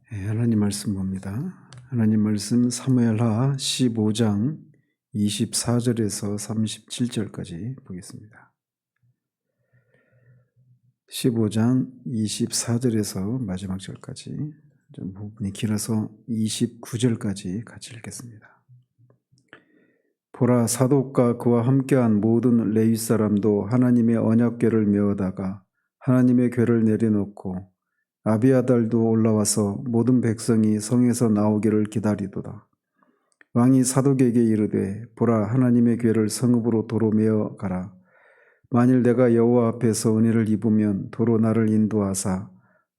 하나님 말씀 봅니다. 하나님 말씀 사무엘하 15장 24절에서 37절까지 보겠습니다. 15장 24절에서 마지막 절까지, 좀 부분이 길어서 29절까지 같이 읽겠습니다. 보라, 사독과 그와 함께한 모든 레위 사람도 하나님의 언약궤를 메어다가 하나님의 궤를 내려놓고 아비아달도 올라와서 모든 백성이 성에서 나오기를 기다리도다. 왕이 사독에게 이르되, 보라, 하나님의 궤를 성읍으로 도로 메어 가라. 만일 내가 여호와 앞에서 은혜를 입으면 도로 나를 인도하사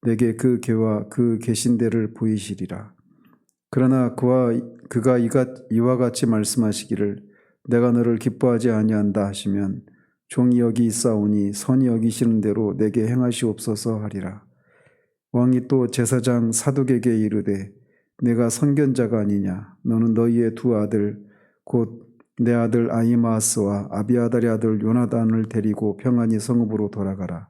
내게 그 궤와 그 계신 데를 보이시리라. 그러나 그가 이와 같이 말씀하시기를, 내가 너를 기뻐하지 아니한다 하시면 종이 여기 있사오니 선히 여기시는 대로 내게 행하시옵소서 하리라. 왕이 또 제사장 사독에게 이르되, 내가 선견자가 아니냐? 너는 너희의 두 아들 곧 내 아들 아히마아스와 아비아달의 아들 요나단을 데리고 평안히 성읍으로 돌아가라.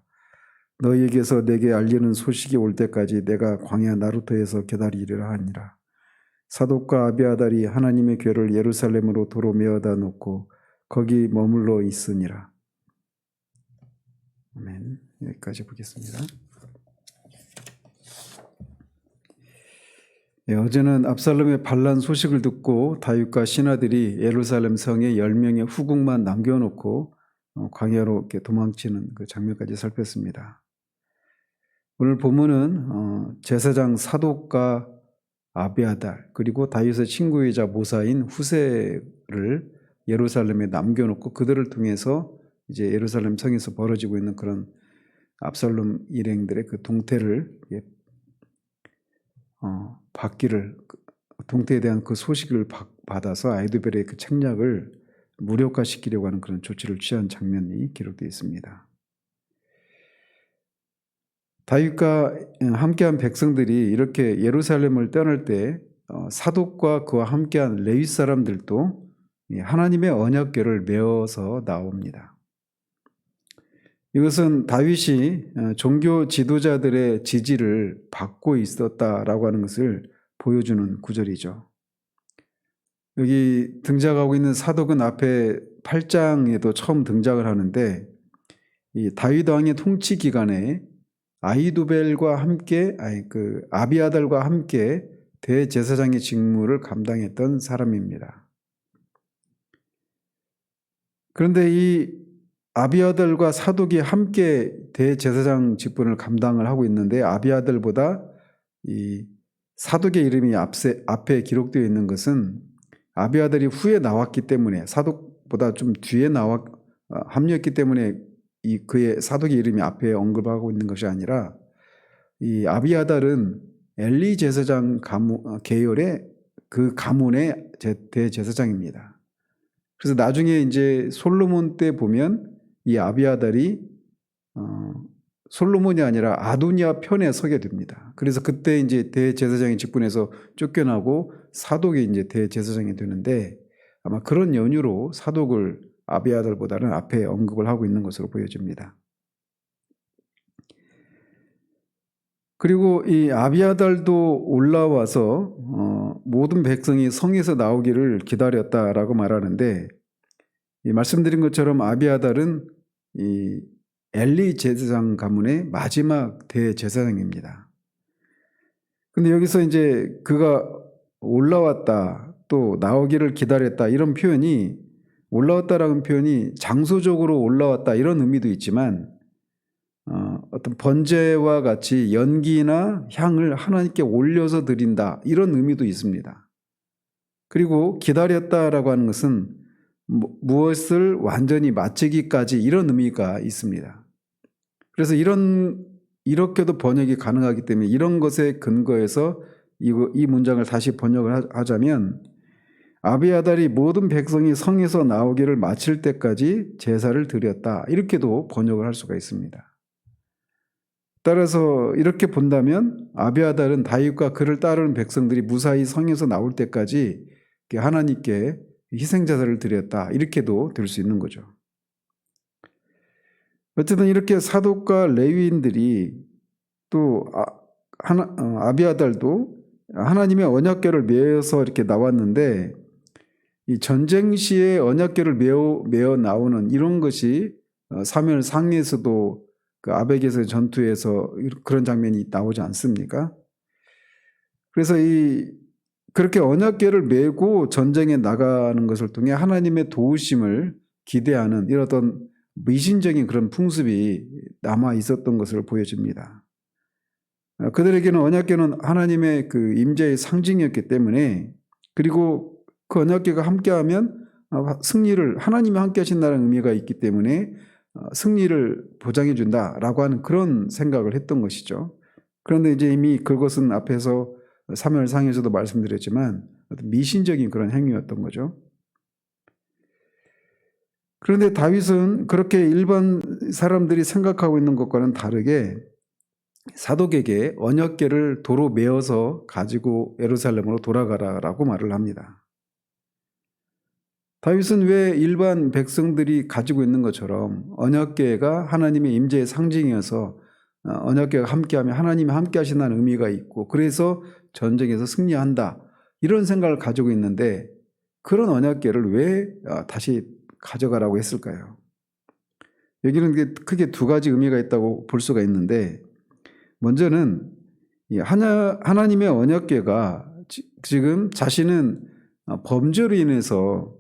너희에게서 내게 알리는 소식이 올 때까지 내가 광야 나루터에서 기다리리라 하니라. 사독과 아비아달이 하나님의 궤를 예루살렘으로 도로 메어다 놓고 거기 머물러 있으니라. 아멘. 여기까지 보겠습니다. 어제는 압살롬의 반란 소식을 듣고 다윗과 신하들이 예루살렘 성에 10명의 후궁만 남겨놓고 광야로 이렇게 도망치는 그 장면까지 살폈습니다. 오늘 본문은 제사장 사독과 아비아달, 그리고 다윗의 친구이자 모사인 후세를 예루살렘에 남겨놓고 그들을 통해서 이제 예루살렘 성에서 벌어지고 있는 그런 압살롬 일행들의 그 동태를 받기를, 동태에 대한 그 소식을 받아서 아히도벨의 그 책략을 무력화시키려고 하는 그런 조치를 취한 장면이 기록되어 있습니다. 다윗과 함께한 백성들이 이렇게 예루살렘을 떠날 때 사독과 그와 함께한 레위 사람들도 하나님의 언약궤를 메어서 나옵니다. 이것은 다윗이 종교 지도자들의 지지를 받고 있었다라고 하는 것을 보여주는 구절이죠. 여기 등장하고 있는 사독은 앞에 8장에도 처음 등장을 하는데, 이 다윗 왕의 통치 기간에 아히도벨과 함께, 아비아달과 함께 대제사장의 직무를 감당했던 사람입니다. 그런데 이 아비아달과 사독이 함께 대제사장 직분을 감당을 하고 있는데, 아비아달보다 이 사독의 이름이 앞에 기록되어 있는 것은 아비아달이 후에 나왔기 때문에, 사독보다 좀 뒤에 합류했기 때문에 그의 사독의 이름이 앞에 언급하고 있는 것이 아니라, 이 아비아달은 엘리 제사장 계열의 그 가문의 대제사장입니다. 그래서 나중에 이제 솔로몬 때 보면 이 아비아달이 솔로몬이 아니라 아도니아 편에 서게 됩니다. 그래서 그때 이제 대제사장의 직분에서 쫓겨나고 사독이 이제 대제사장이 되는데, 아마 그런 연유로 사독을 아비아달보다는 앞에 언급을 하고 있는 것으로 보여집니다. 그리고 이 아비아달도 올라와서 모든 백성이 성에서 나오기를 기다렸다라고 말하는데, 이 말씀드린 것처럼 아비아달은 이 엘리 제사장 가문의 마지막 대제사장입니다. 근데 여기서 이제 그가 올라왔다, 또 나오기를 기다렸다, 이런 표현이, 올라왔다라는 표현이 장소적으로 올라왔다 이런 의미도 있지만, 어떤 번제와 같이 연기나 향을 하나님께 올려서 드린다, 이런 의미도 있습니다. 그리고 기다렸다라고 하는 것은 무엇을 완전히 마치기까지, 이런 의미가 있습니다. 그래서 이렇게도 번역이 가능하기 때문에 이런 것에 근거해서 이 문장을 다시 번역을 하자면, 아비아달이 모든 백성이 성에서 나오기를 마칠 때까지 제사를 드렸다, 이렇게도 번역을 할 수가 있습니다. 따라서 이렇게 본다면 아비아달은 다윗과 그를 따르는 백성들이 무사히 성에서 나올 때까지 하나님께 희생제사를 드렸다, 이렇게도 될 수 있는 거죠. 어쨌든 이렇게 사독과 레위인들이 또 아비아달도 하나님의 언약궤를 메어서 이렇게 나왔는데 이 전쟁 시에 언약궤를 메어 나오는 이런 것이 사무엘 상에서도 그 아벡에서의 전투에서 그런 장면이 나오지 않습니까? 그래서 그렇게 언약궤를 메고 전쟁에 나가는 것을 통해 하나님의 도우심을 기대하는 이런 어떤 미신적인 그런 풍습이 남아 있었던 것을 보여줍니다. 그들에게는 언약궤는 하나님의 그 임재의 상징이었기 때문에, 그리고 그 언약궤가 함께하면 승리를, 하나님이 함께 하신다는 의미가 있기 때문에 승리를 보장해 준다라고 하는 그런 생각을 했던 것이죠. 그런데 이제 이미 그것은 앞에서 사무엘상에서도 말씀드렸지만 미신적인 그런 행위였던 거죠. 그런데 다윗은 그렇게 일반 사람들이 생각하고 있는 것과는 다르게 사독에게 언약궤를 도로 메어서 가지고 예루살렘으로 돌아가라라고 말을 합니다. 다윗은 왜 일반 백성들이 가지고 있는 것처럼 언약궤가 하나님의 임재의 상징이어서 언약궤가 함께하면 하나님이 함께 하신다는 의미가 있고 그래서 전쟁에서 승리한다 이런 생각을 가지고 있는데 그런 언약궤를 왜 다시 가져가라고 했을까요? 여기는 크게 두 가지 의미가 있다고 볼 수가 있는데, 먼저는 하나님의 언약궤가 지금 자신은 범죄로 인해서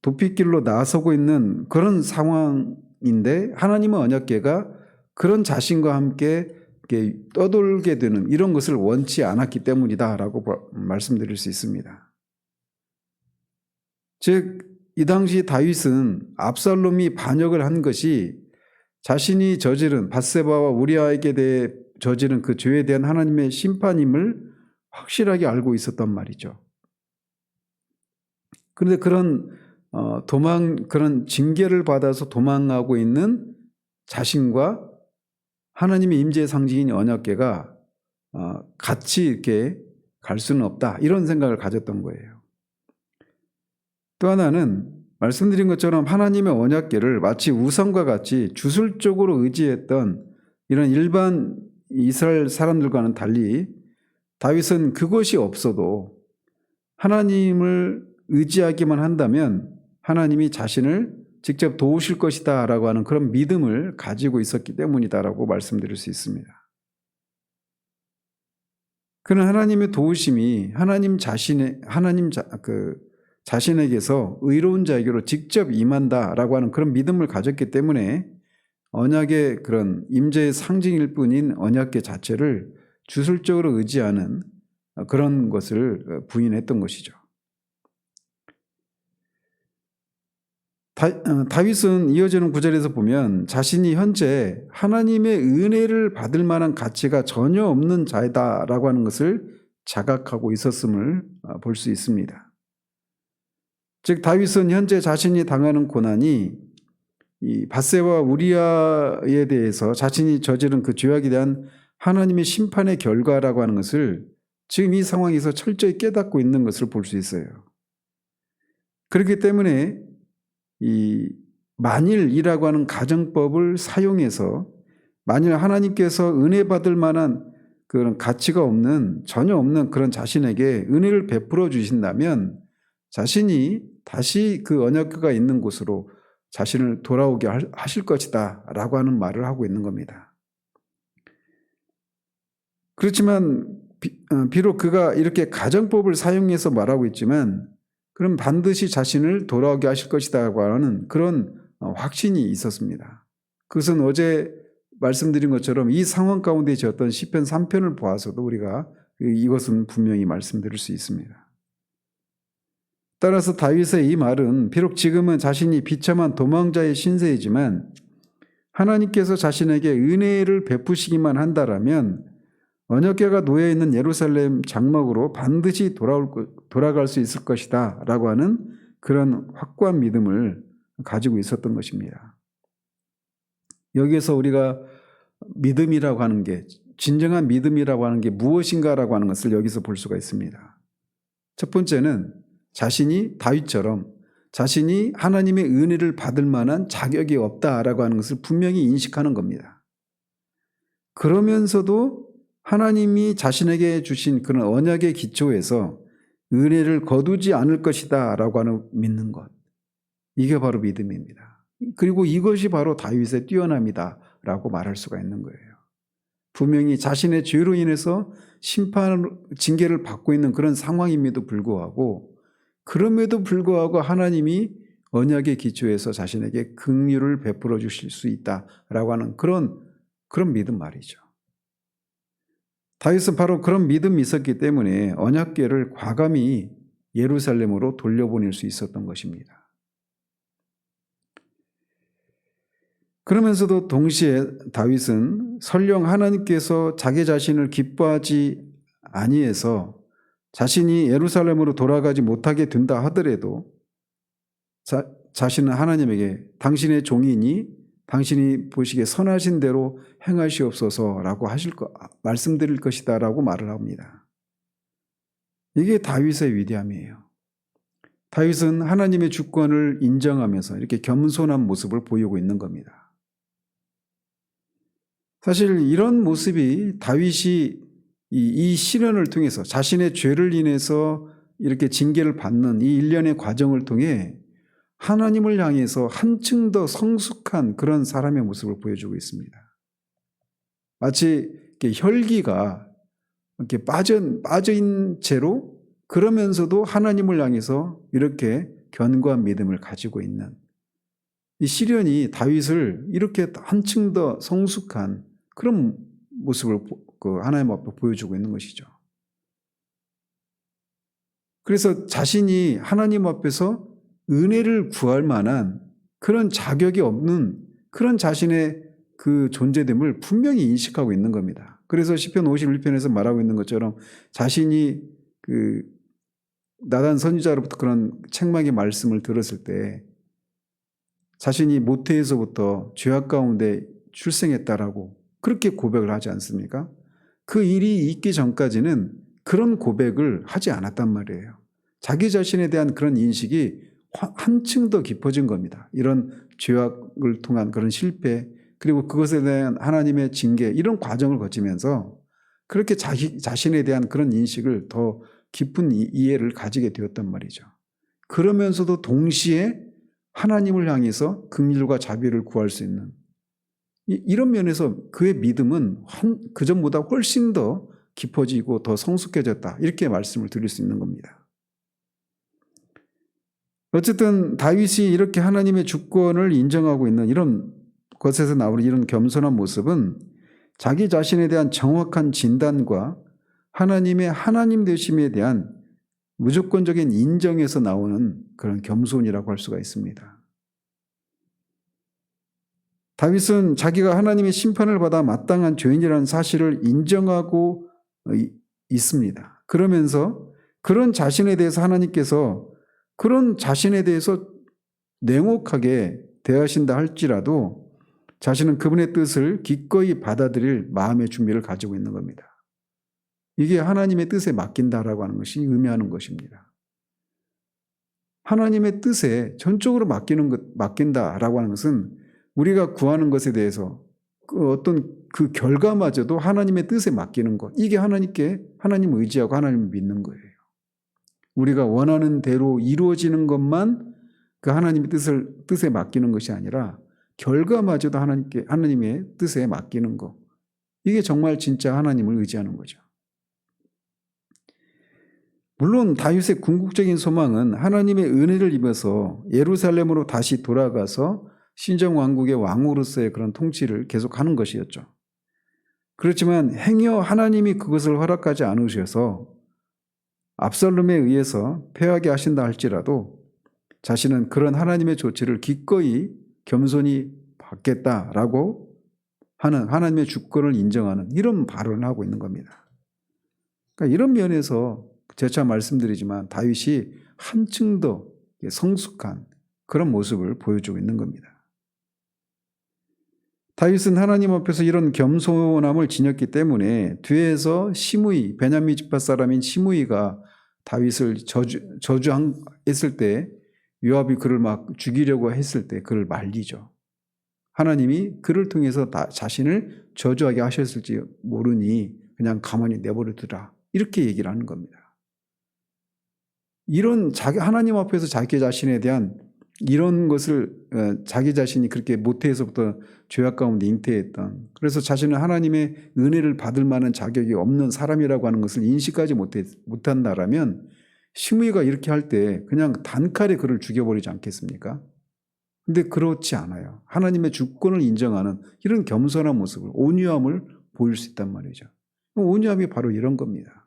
도피길로 나서고 있는 그런 상황인데 하나님의 언약궤가 그런 자신과 함께 이렇게 떠돌게 되는 이런 것을 원치 않았기 때문이다라고 말씀드릴 수 있습니다. 즉 이 당시 다윗은 압살롬이 반역을 한 것이 자신이 저지른 밧세바와 우리아에게 대해 저지른 그 죄에 대한 하나님의 심판임을 확실하게 알고 있었단 말이죠. 그런데 그런 그런 징계를 받아서 도망가고 있는 자신과 하나님의 임재의 상징인 언약궤가 같이 이렇게 갈 수는 없다 이런 생각을 가졌던 거예요. 또 하나는 말씀드린 것처럼 하나님의 언약궤를 마치 우상과 같이 주술적으로 의지했던 이런 일반 이스라엘 사람들과는 달리 다윗은 그것이 없어도 하나님을 의지하기만 한다면 하나님이 자신을 직접 도우실 것이다 라고 하는 그런 믿음을 가지고 있었기 때문이다라고 말씀드릴 수 있습니다. 그는 하나님의 도우심이 자신에게서 의로운 자에게로 직접 임한다라고 하는 그런 믿음을 가졌기 때문에 언약의 그런 임재의 상징일 뿐인 언약궤 자체를 주술적으로 의지하는 그런 것을 부인했던 것이죠. 다윗은 이어지는 구절에서 보면 자신이 현재 하나님의 은혜를 받을 만한 가치가 전혀 없는 자이다라고 하는 것을 자각하고 있었음을 볼 수 있습니다. 즉 다윗은 현재 자신이 당하는 고난이 이 밧세바와 우리아에 대해서 자신이 저지른 그 죄악에 대한 하나님의 심판의 결과라고 하는 것을 지금 이 상황에서 철저히 깨닫고 있는 것을 볼 수 있어요. 그렇기 때문에 이 만일이라고 하는 가정법을 사용해서 만일 하나님께서 은혜 받을 만한 그런 가치가 없는 전혀 없는 그런 자신에게 은혜를 베풀어 주신다면 자신이 다시 그 언약궤가 있는 곳으로 자신을 돌아오게 하실 것이다 라고 하는 말을 하고 있는 겁니다. 그렇지만 비록 그가 이렇게 가정법을 사용해서 말하고 있지만 그럼 반드시 자신을 돌아오게 하실 것이라고 하는 그런 확신이 있었습니다. 그것은 어제 말씀드린 것처럼 이 상황 가운데 지었던 시편 3편을 보아서도 우리가 이것은 분명히 말씀드릴 수 있습니다. 따라서 다윗의 이 말은 비록 지금은 자신이 비참한 도망자의 신세이지만 하나님께서 자신에게 은혜를 베푸시기만 한다라면 언약궤가 놓여있는 예루살렘 장막으로 반드시 돌아갈 수 있을 것이다 라고 하는 그런 확고한 믿음을 가지고 있었던 것입니다. 여기에서 우리가 믿음이라고 하는 게, 진정한 믿음이라고 하는 게 무엇인가라고 하는 것을 여기서 볼 수가 있습니다. 첫 번째는 자신이 다윗처럼 자신이 하나님의 은혜를 받을 만한 자격이 없다라고 하는 것을 분명히 인식하는 겁니다. 그러면서도 하나님이 자신에게 주신 그런 언약의 기초에서 은혜를 거두지 않을 것이다 라고 하는 믿는 것. 이게 바로 믿음입니다. 그리고 이것이 바로 다윗의 뛰어남이다 라고 말할 수가 있는 거예요. 분명히 자신의 죄로 인해서 징계를 받고 있는 그런 상황임에도 불구하고, 그럼에도 불구하고 하나님이 언약의 기초에서 자신에게 긍휼을 베풀어 주실 수 있다라고 하는 그런 믿음 말이죠. 다윗은 바로 그런 믿음이 있었기 때문에 언약궤를 과감히 예루살렘으로 돌려보낼 수 있었던 것입니다. 그러면서도 동시에 다윗은 설령 하나님께서 자기 자신을 기뻐하지 아니해서 자신이 예루살렘으로 돌아가지 못하게 된다 하더라도 자신은 하나님에게 당신의 종이니 당신이 보시기에 선하신 대로 행하시옵소서라고 말씀드릴 것이다 라고 말을 합니다. 이게 다윗의 위대함이에요. 다윗은 하나님의 주권을 인정하면서 이렇게 겸손한 모습을 보이고 있는 겁니다. 사실 이런 모습이 다윗이 이 시련을 통해서 자신의 죄를 인해서 이렇게 징계를 받는 이 일련의 과정을 통해 하나님을 향해서 한층 더 성숙한 그런 사람의 모습을 보여주고 있습니다. 마치 이렇게 혈기가 이렇게 빠진 채로 그러면서도 하나님을 향해서 이렇게 견고한 믿음을 가지고 있는 이 시련이 다윗을 이렇게 한층 더 성숙한 그런 모습을 하나님 앞에 보여주고 있는 것이죠. 그래서 자신이 하나님 앞에서 은혜를 구할 만한 그런 자격이 없는 그런 자신의 그 존재됨을 분명히 인식하고 있는 겁니다. 그래서 시편 51편에서 말하고 있는 것처럼 자신이 그 나단 선지자로부터 그런 책망의 말씀을 들었을 때 자신이 모태에서부터 죄악 가운데 출생했다라고 그렇게 고백을 하지 않습니까? 그 일이 있기 전까지는 그런 고백을 하지 않았단 말이에요. 자기 자신에 대한 그런 인식이 한층 더 깊어진 겁니다. 이런 죄악을 통한 그런 실패, 그리고 그것에 대한 하나님의 징계, 이런 과정을 거치면서 그렇게 자신에 대한 그런 인식을 더 깊은 이해를 가지게 되었단 말이죠. 그러면서도 동시에 하나님을 향해서 긍휼과 자비를 구할 수 있는 이런 면에서 그의 믿음은 그전보다 훨씬 더 깊어지고 더 성숙해졌다. 이렇게 말씀을 드릴 수 있는 겁니다. 어쨌든 다윗이 이렇게 하나님의 주권을 인정하고 있는 이런 것에서 나오는 이런 겸손한 모습은 자기 자신에 대한 정확한 진단과 하나님의 하나님 되심에 대한 무조건적인 인정에서 나오는 그런 겸손이라고 할 수가 있습니다. 다윗은 자기가 하나님의 심판을 받아 마땅한 죄인이라는 사실을 인정하고 있습니다. 그러면서 그런 자신에 대해서 하나님께서 그런 자신에 대해서 냉혹하게 대하신다 할지라도 자신은 그분의 뜻을 기꺼이 받아들일 마음의 준비를 가지고 있는 겁니다. 이게 하나님의 뜻에 맡긴다라고 하는 것이 의미하는 것입니다. 하나님의 뜻에 전적으로 맡긴다라고 하는 것은 우리가 구하는 것에 대해서 어떤 그 결과마저도 하나님의 뜻에 맡기는 것, 이게 하나님 의지하고 하나님을 믿는 거예요. 우리가 원하는 대로 이루어지는 것만 그 하나님의 뜻에 맡기는 것이 아니라 결과마저도 하나님의 뜻에 맡기는 것, 이게 정말 진짜 하나님을 의지하는 거죠. 물론 다윗의 궁극적인 소망은 하나님의 은혜를 입어서 예루살렘으로 다시 돌아가서 신정왕국의 왕으로서의 그런 통치를 계속하는 것이었죠. 그렇지만 행여 하나님이 그것을 허락하지 않으셔서 압살롬에 의해서 패하게 하신다 할지라도 자신은 그런 하나님의 조치를 기꺼이 겸손히 받겠다라고 하는 하나님의 주권을 인정하는 이런 발언을 하고 있는 겁니다. 그러니까 이런 면에서 재차 말씀드리지만 다윗이 한층 더 성숙한 그런 모습을 보여주고 있는 겁니다. 다윗은 하나님 앞에서 이런 겸손함을 지녔기 때문에 뒤에서 시므이, 베냐민 지파 사람인 시므이가 다윗을 저주했을 때 요압이 그를 막 죽이려고 했을 때 그를 말리죠. 하나님이 그를 통해서 자신을 저주하게 하셨을지 모르니 그냥 가만히 내버려 두라. 이렇게 얘기를 하는 겁니다. 이런 하나님 앞에서 자기 자신에 대한 이런 것을 자기 자신이 그렇게 모태에서부터 죄악 가운데 잉태했던, 그래서 자신은 하나님의 은혜를 받을 만한 자격이 없는 사람이라고 하는 것을 인식하지 못한다라면 시므이가 이렇게 할 때 그냥 단칼에 그를 죽여버리지 않겠습니까? 근데 그렇지 않아요. 하나님의 주권을 인정하는 이런 겸손한 모습을, 온유함을 보일 수 있단 말이죠. 온유함이 바로 이런 겁니다.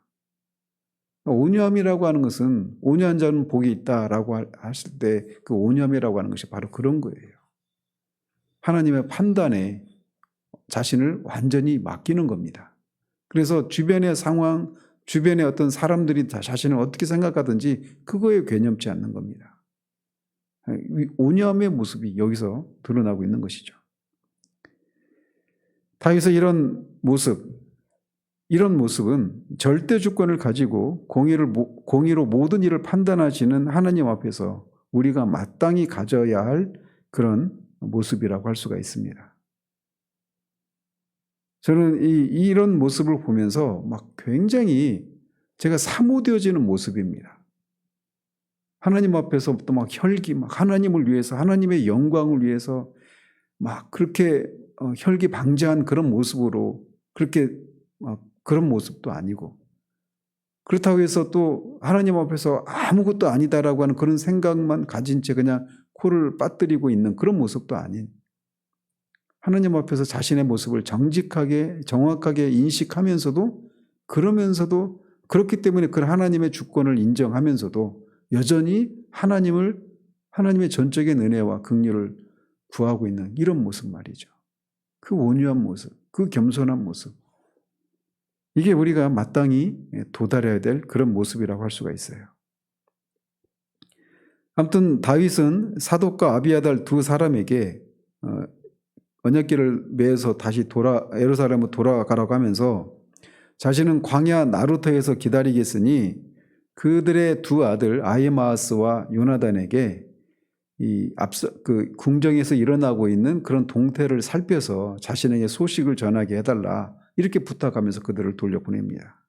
온유함이라고 하는 것은, 온유한 자는 복이 있다라고 하실 때 그 온유함이라고 하는 것이 바로 그런 거예요. 하나님의 판단에 자신을 완전히 맡기는 겁니다. 그래서 주변의 상황, 주변의 어떤 사람들이 자신을 어떻게 생각하든지 그거에 괴념치 않는 겁니다. 온유함의 모습이 여기서 드러나고 있는 것이죠. 다윗의 이런 모습은 절대 주권을 가지고 공의로 모든 일을 판단하시는 하나님 앞에서 우리가 마땅히 가져야 할 그런 모습이라고 할 수가 있습니다. 저는 이런 모습을 보면서 막 굉장히 제가 사모되어지는 모습입니다. 하나님 앞에서부터 막 막 하나님을 위해서, 하나님의 영광을 위해서 막 그렇게 혈기방자한 그런 모습으로, 그렇게 그런 모습도 아니고, 그렇다고 해서 또 하나님 앞에서 아무것도 아니다라고 하는 그런 생각만 가진 채 그냥 코를 빠뜨리고 있는 그런 모습도 아닌, 하나님 앞에서 자신의 모습을 정직하게 정확하게 인식하면서도, 그러면서도 그렇기 때문에 그 하나님의 주권을 인정하면서도 여전히 하나님의 전적인 은혜와 긍휼을 구하고 있는 이런 모습 말이죠. 그 온유한 모습, 그 겸손한 모습, 이게 우리가 마땅히 도달해야 될 그런 모습이라고 할 수가 있어요. 아무튼 다윗은 사독과 아비아달 두 사람에게 언약궤를 메어서 다시 예루살렘으로 돌아가라고 하면서 자신은 광야 나루터에서 기다리겠으니 그들의 두 아들 아히마아스와 요나단에게 그 궁정에서 일어나고 있는 그런 동태를 살펴서 자신에게 소식을 전하게 해달라, 이렇게 부탁하면서 그들을 돌려보냅니다.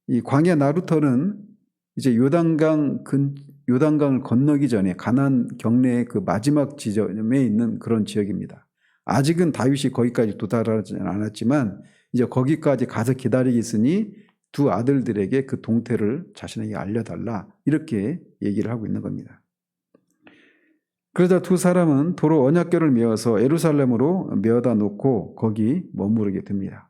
이 광야 나루터는 이제 요단강을 건너기 전에 가나안 경내의 그 마지막 지점에 있는 그런 지역입니다. 아직은 다윗이 거기까지 도달하지는 않았지만 이제 거기까지 가서 기다리겠으니 두 아들들에게 그 동태를 자신에게 알려달라, 이렇게 얘기를 하고 있는 겁니다. 그러자 두 사람은 도로 언약궤를 메어서 예루살렘으로 메어다 놓고 거기 머무르게 됩니다.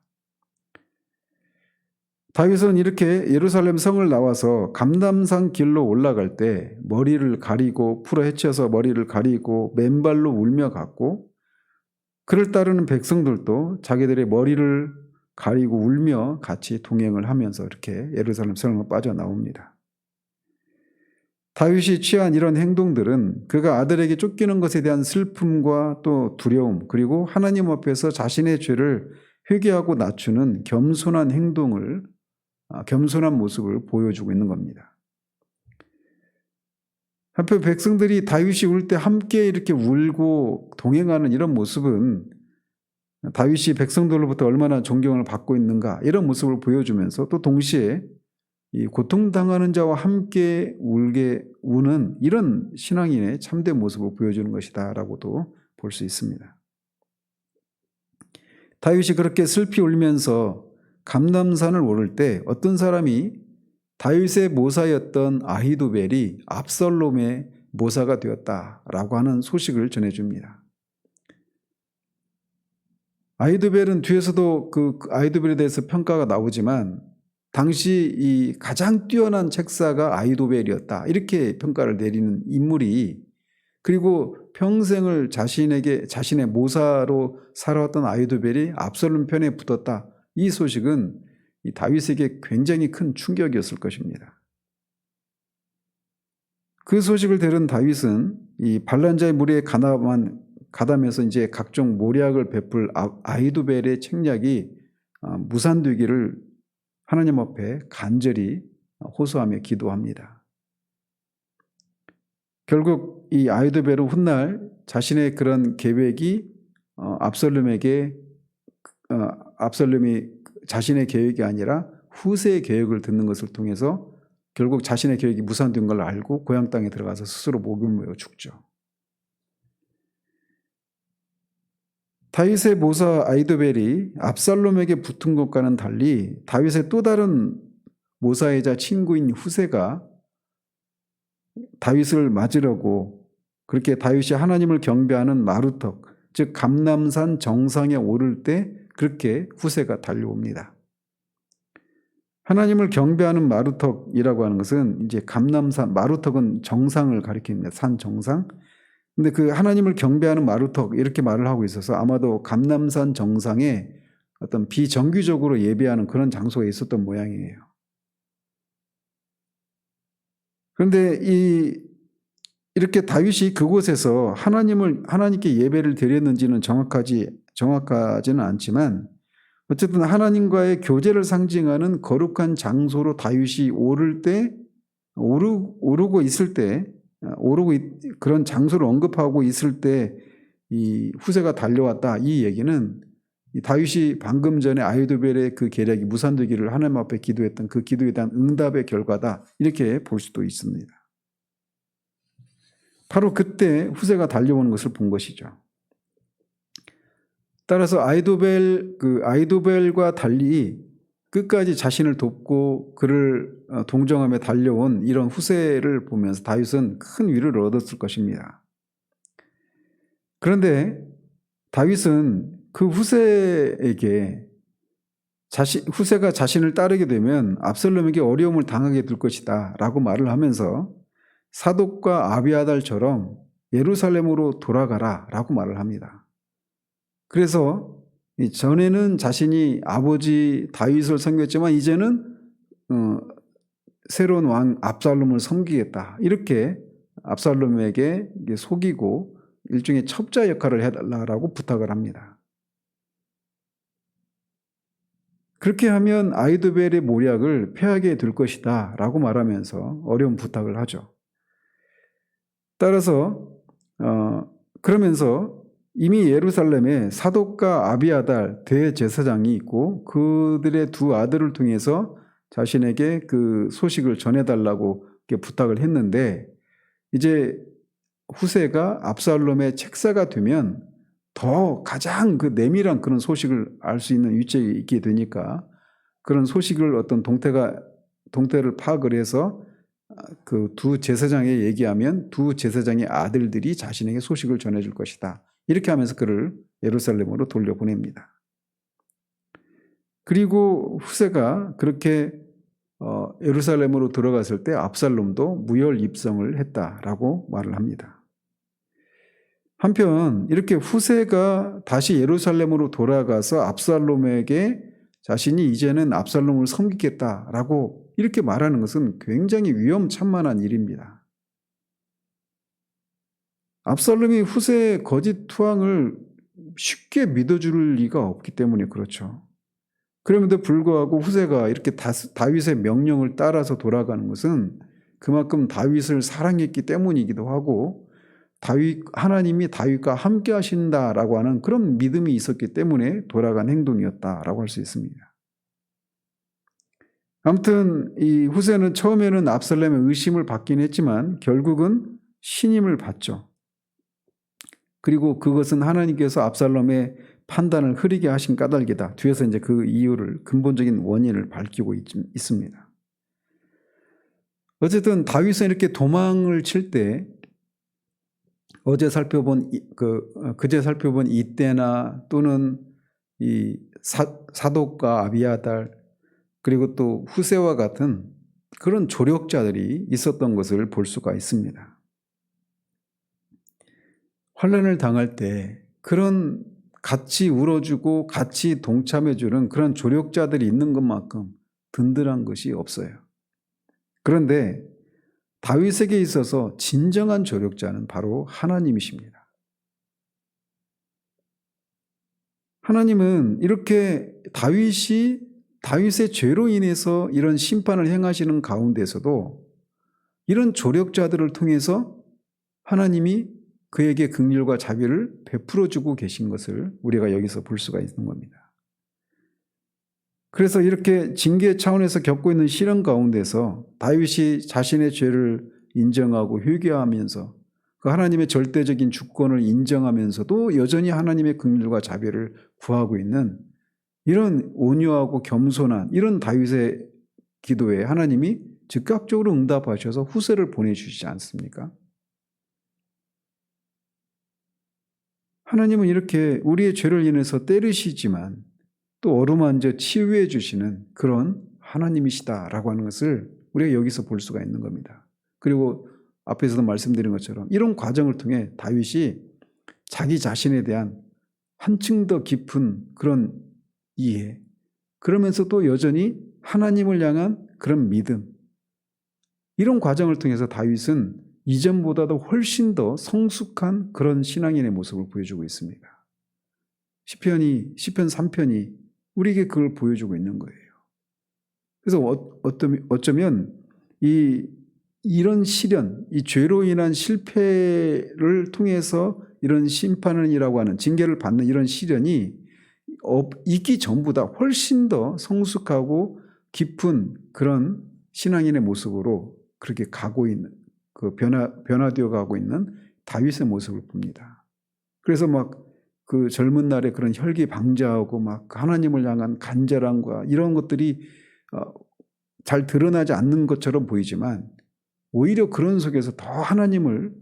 다윗은 이렇게 예루살렘 성을 나와서 감람산 길로 올라갈 때 머리를 가리고, 풀어 헤쳐서 머리를 가리고 맨발로 울며 갔고, 그를 따르는 백성들도 자기들의 머리를 가리고 울며 같이 동행을 하면서 이렇게 예루살렘 성을 빠져나옵니다. 다윗이 취한 이런 행동들은 그가 아들에게 쫓기는 것에 대한 슬픔과 또 두려움, 그리고 하나님 앞에서 자신의 죄를 회개하고 낮추는 겸손한 모습을 보여주고 있는 겁니다. 한편 백성들이 다윗이 울 때 함께 이렇게 울고 동행하는 이런 모습은 다윗이 백성들로부터 얼마나 존경을 받고 있는가, 이런 모습을 보여주면서 또 동시에 이 고통당하는 자와 함께 우는 이런 신앙인의 참된 모습을 보여주는 것이다 라고도 볼 수 있습니다. 다윗이 그렇게 슬피 울면서 감람산을 오를 때 어떤 사람이 다윗의 모사였던 아히도벨이 압살롬의 모사가 되었다라고 하는 소식을 전해줍니다. 아히도벨은 뒤에서도 그 아히도벨에 대해서 평가가 나오지만 당시 이 가장 뛰어난 책사가 아히도벨이었다, 이렇게 평가를 내리는 인물이, 그리고 평생을 자신의 모사로 살아왔던 아히도벨이 압살롬 편에 붙었다, 이 소식은 이 다윗에게 굉장히 큰 충격이었을 것입니다. 그 소식을 들은 다윗은 이 반란자의 무리에 가담해서 이제 각종 모략을 베풀 아히도벨의 책략이 무산되기를 하나님 앞에 간절히 호소하며 기도합니다. 결국 이 아히도벨은 훗날 자신의 그런 계획이 압살롬이 자신의 계획이 아니라 후세의 계획을 듣는 것을 통해서 결국 자신의 계획이 무산된 걸 알고 고향 땅에 들어가서 스스로 목을 메어 죽죠. 다윗의 모사 아히도벨이 압살롬에게 붙은 것과는 달리 다윗의 또 다른 모사이자 친구인 후세가 다윗을 맞으려고 그렇게 다윗이 하나님을 경배하는 마루턱, 즉 감람산 정상에 오를 때 그렇게 후세가 달려옵니다. 하나님을 경배하는 마루턱이라고 하는 것은 이제 감람산, 마루턱은 정상을 가리킵니다. 산 정상. 근데 그 하나님을 경배하는 마루턱 이렇게 말을 하고 있어서 아마도 감람산 정상에 어떤 비정규적으로 예배하는 그런 장소가 있었던 모양이에요. 그런데 이렇게 다윗이 그곳에서 하나님께 예배를 드렸는지는 정확하지는 않지만 어쨌든 하나님과의 교제를 상징하는 거룩한 장소로 다윗이 오르고 있을 때, 그런 장소를 언급하고 있을 때 이 후세가 달려왔다. 이 얘기는 이 다윗이 방금 전에 아히도벨의 그 계략이 무산되기를 하나님 앞에 기도했던 그 기도에 대한 응답의 결과다. 이렇게 볼 수도 있습니다. 바로 그때 후세가 달려오는 것을 본 것이죠. 따라서 아히도벨과 달리 끝까지 자신을 돕고 그를 동정하며 달려온 이런 후세를 보면서 다윗은 큰 위로를 얻었을 것입니다. 그런데 다윗은 그 후세에게 후세가 자신을 따르게 되면 압살롬에게 어려움을 당하게 될 것이다 라고 말을 하면서 사독과 아비아달처럼 예루살렘으로 돌아가라 라고 말을 합니다. 그래서 전에는 자신이 아버지 다윗을 섬겼지만 이제는 새로운 왕 압살롬을 섬기겠다. 이렇게 압살롬에게 속이고 일종의 첩자 역할을 해달라고 부탁을 합니다. 그렇게 하면 아히도벨의 모략을 패하게 될 것이다 라고 말하면서 어려운 부탁을 하죠. 따라서 그러면서 이미 예루살렘에 사독과 아비아달 대제사장이 있고 그들의 두 아들을 통해서 자신에게 그 소식을 전해달라고 부탁을 했는데 이제 후세가 압살롬의 책사가 되면 더 가장 그 내밀한 그런 소식을 알 수 있는 위치에 있게 되니까 그런 소식을 어떤 동태를 파악을 해서 그 두 제사장에 얘기하면 두 제사장의 아들들이 자신에게 소식을 전해줄 것이다. 이렇게 하면서 그를 예루살렘으로 돌려보냅니다. 그리고 후세가 그렇게 예루살렘으로 들어갔을 때 압살롬도 무혈 입성을 했다라고 말을 합니다. 한편 이렇게 후세가 다시 예루살렘으로 돌아가서 압살롬에게 자신이 이제는 압살롬을 섬기겠다라고 이렇게 말하는 것은 굉장히 위험천만한 일입니다. 압살롬이 후세의 거짓 투항을 쉽게 믿어줄 리가 없기 때문에 그렇죠. 그럼에도 불구하고 후세가 이렇게 다윗의 명령을 따라서 돌아가는 것은 그만큼 다윗을 사랑했기 때문이기도 하고 하나님이 다윗과 함께 하신다라고 하는 그런 믿음이 있었기 때문에 돌아간 행동이었다라고 할 수 있습니다. 아무튼 이 후세는 처음에는 압살롬의 의심을 받긴 했지만 결국은 신임을 받죠. 그리고 그것은 하나님께서 압살롬의 판단을 흐리게 하신 까닭이다. 뒤에서 이제 그 이유를 근본적인 원인을 밝히고 있습니다. 어쨌든 다윗은 이렇게 도망을 칠 때 그제 살펴본 이때나 또는 이 사독과 아비아달 그리고 또 후세와 같은 그런 조력자들이 있었던 것을 볼 수가 있습니다. 환난을 당할 때 그런 같이 울어주고 같이 동참해주는 그런 조력자들이 있는 것만큼 든든한 것이 없어요. 그런데 다윗에게 있어서 진정한 조력자는 바로 하나님이십니다. 하나님은 이렇게 다윗의 죄로 인해서 이런 심판을 행하시는 가운데서도 이런 조력자들을 통해서 하나님이 그에게 긍휼과 자비를 베풀어 주고 계신 것을 우리가 여기서 볼 수가 있는 겁니다. 그래서 이렇게 징계 차원에서 겪고 있는 시련 가운데서 다윗이 자신의 죄를 인정하고 회개하면서 그 하나님의 절대적인 주권을 인정하면서도 여전히 하나님의 긍휼과 자비를 구하고 있는 이런 온유하고 겸손한 이런 다윗의 기도에 하나님이 즉각적으로 응답하셔서 후세를 보내주시지 않습니까? 하나님은 이렇게 우리의 죄를 인해서 때리시지만 또 어루만져 치유해 주시는 그런 하나님이시다라고 하는 것을 우리가 여기서 볼 수가 있는 겁니다. 그리고 앞에서도 말씀드린 것처럼 이런 과정을 통해 다윗이 자기 자신에 대한 한층 더 깊은 그런 이해, 그러면서도 여전히 하나님을 향한 그런 믿음, 이런 과정을 통해서 다윗은 이전보다도 훨씬 더 성숙한 그런 신앙인의 모습을 보여주고 있습니다. 시편 3편이 우리에게 그걸 보여주고 있는 거예요. 그래서 어쩌면 이런 시련, 이 죄로 인한 실패를 통해서 이런 심판이라고 하는 징계를 받는 이런 시련이 있기 전보다 훨씬 더 성숙하고 깊은 그런 신앙인의 모습으로 그렇게 가고 있는, 그 변화되어 가고 있는 다윗의 모습을 봅니다. 그래서 막 그 젊은 날에 그런 혈기방자하고 막 하나님을 향한 간절함과 이런 것들이 잘 드러나지 않는 것처럼 보이지만 오히려 그런 속에서 더 하나님을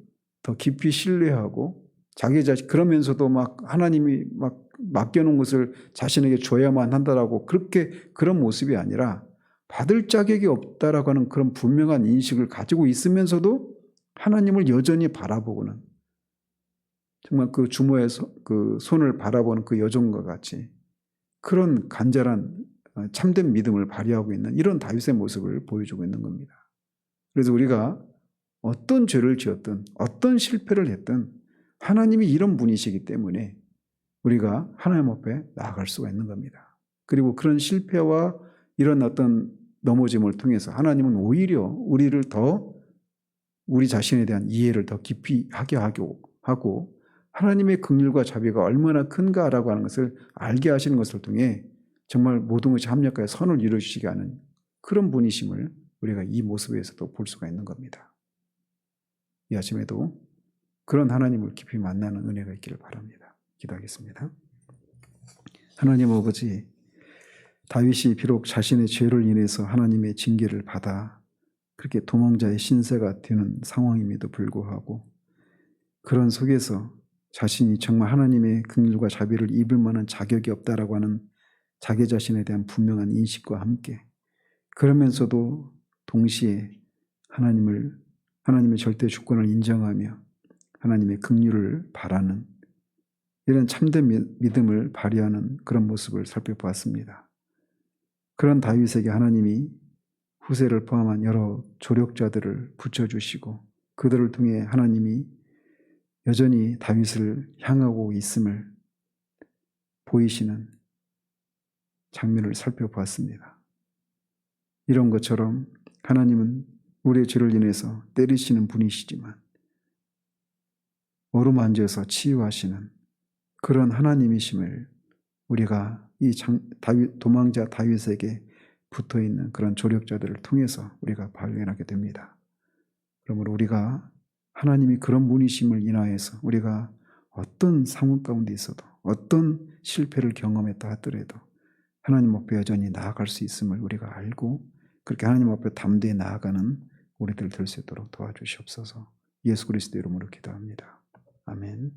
더 깊이 신뢰하고 자기 자신, 그러면서도 막 하나님이 막 맡겨놓은 것을 자신에게 줘야만 한다라고 그런 모습이 아니라 받을 자격이 없다라고 하는 그런 분명한 인식을 가지고 있으면서도 하나님을 여전히 바라보고는 정말 그 주모의 그 손을 바라보는 그 여종과 같이 그런 간절한 참된 믿음을 발휘하고 있는 이런 다윗의 모습을 보여주고 있는 겁니다. 그래서 우리가 어떤 죄를 지었든 어떤 실패를 했든 하나님이 이런 분이시기 때문에 우리가 하나님 앞에 나아갈 수가 있는 겁니다. 그리고 그런 실패와 이런 어떤 넘어짐을 통해서 하나님은 오히려 우리를 더 우리 자신에 대한 이해를 더 깊이 하게 하고 하나님의 긍휼과 자비가 얼마나 큰가라고 하는 것을 알게 하시는 것을 통해 정말 모든 것이 합력하여 선을 이루시게 하는 그런 분이심을 우리가 이 모습에서도 볼 수가 있는 겁니다. 이 아침에도 그런 하나님을 깊이 만나는 은혜가 있기를 바랍니다. 기도하겠습니다. 하나님 아버지, 다윗이 비록 자신의 죄를 인해서 하나님의 징계를 받아 그렇게 도망자의 신세가 되는 상황임에도 불구하고 그런 속에서 자신이 정말 하나님의 긍휼과 자비를 입을 만한 자격이 없다라고 하는 자기 자신에 대한 분명한 인식과 함께 그러면서도 동시에 하나님의 절대 주권을 인정하며 하나님의 긍휼을 바라는 이런 참된 믿음을 발휘하는 그런 모습을 살펴보았습니다. 그런 다윗에게 하나님이 후세를 포함한 여러 조력자들을 붙여주시고 그들을 통해 하나님이 여전히 다윗을 향하고 있음을 보이시는 장면을 살펴보았습니다. 이런 것처럼 하나님은 우리의 죄를 인해서 때리시는 분이시지만 어루만져서 치유하시는 그런 하나님이심을 우리가 이 도망자 다윗에게 붙어있는 그런 조력자들을 통해서 우리가 발견하게 됩니다. 그러므로 우리가 하나님이 그런 분이심을 인하여서 우리가 어떤 상황 가운데 있어도 어떤 실패를 경험했다 하더라도 하나님 앞에 여전히 나아갈 수 있음을 우리가 알고 그렇게 하나님 앞에 담대히 나아가는 우리들 될 수 있도록 도와주시옵소서. 예수 그리스도 이름으로 기도합니다. 아멘.